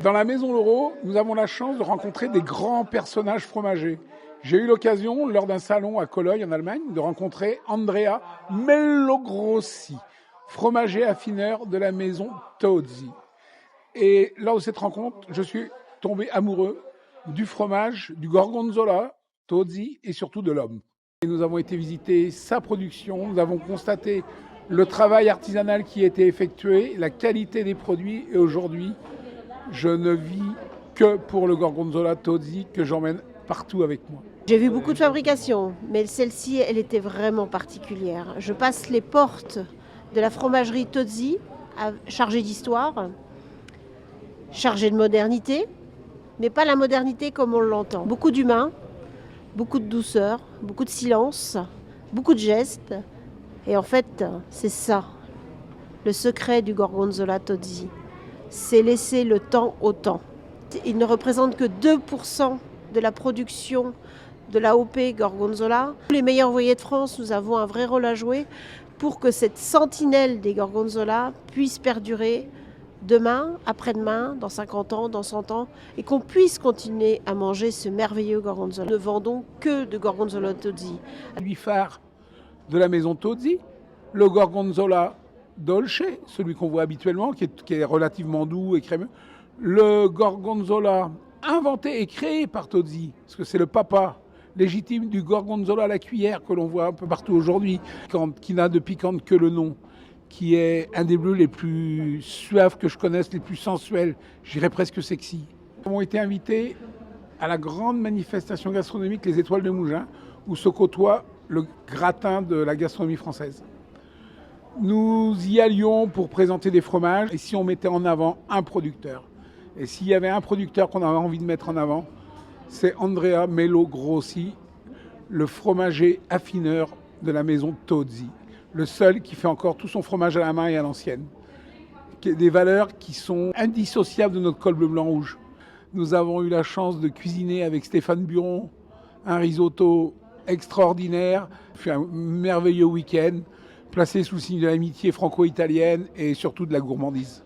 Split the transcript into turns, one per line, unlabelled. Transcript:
Dans la Maison Laureau, nous avons la chance de rencontrer des grands personnages fromagers. J'ai eu l'occasion, lors d'un salon à Cologne, en Allemagne, de rencontrer Andrea Mellogrossi, fromager affineur de la maison Tozzi. Et lors de cette rencontre, je suis tombé amoureux du fromage, du gorgonzola, Tozzi et surtout de l'homme. Et nous avons été visiter sa production, nous avons constaté le travail artisanal qui a été effectué, la qualité des produits et aujourd'hui, je ne vis que pour le gorgonzola Tozzi que j'emmène partout avec moi.
J'ai vu beaucoup de fabrications, mais celle-ci, elle était vraiment particulière. Je passe les portes de la fromagerie Tozzi, chargée d'histoire, chargée de modernité, mais pas la modernité comme on l'entend. Beaucoup d'humain, beaucoup de douceur, beaucoup de silence, beaucoup de gestes. Et en fait, c'est ça, le secret du gorgonzola Tozzi. C'est laisser le temps au temps. Il ne représente que 2% de la production de l'AOP Gorgonzola. Les meilleurs ouvriers de France, nous avons un vrai rôle à jouer pour que cette sentinelle des Gorgonzola puisse perdurer demain, après-demain, dans 50 ans, dans 100 ans, et qu'on puisse continuer à manger ce merveilleux Gorgonzola. Nous ne vendons que de Gorgonzola Tozzi.
Le phare de la maison Tozzi, le Gorgonzola Dolce, celui qu'on voit habituellement, qui est relativement doux et crémeux. Le Gorgonzola inventé et créé par Tozzi, parce que c'est le papa légitime du Gorgonzola à la cuillère que l'on voit un peu partout aujourd'hui, qui n'a de piquante que le nom, qui est un des bleus les plus suaves que je connaisse, les plus sensuels, je dirais presque sexy. Nous avons été invités à la grande manifestation gastronomique Les Étoiles de Mougins, où se côtoie le gratin de la gastronomie française. Nous y allions pour présenter des fromages et si on mettait en avant un producteur. Et s'il y avait un producteur qu'on avait envie de mettre en avant, c'est Andrea Mellogrossi, le fromager affineur de la maison Tozzi. Le seul qui fait encore tout son fromage à la main et à l'ancienne. Des valeurs qui sont indissociables de notre col bleu blanc rouge. Nous avons eu la chance de cuisiner avec Stéphane Buron un risotto extraordinaire, fait un merveilleux week-end, placé sous le signe de l'amitié franco-italienne et surtout de la gourmandise.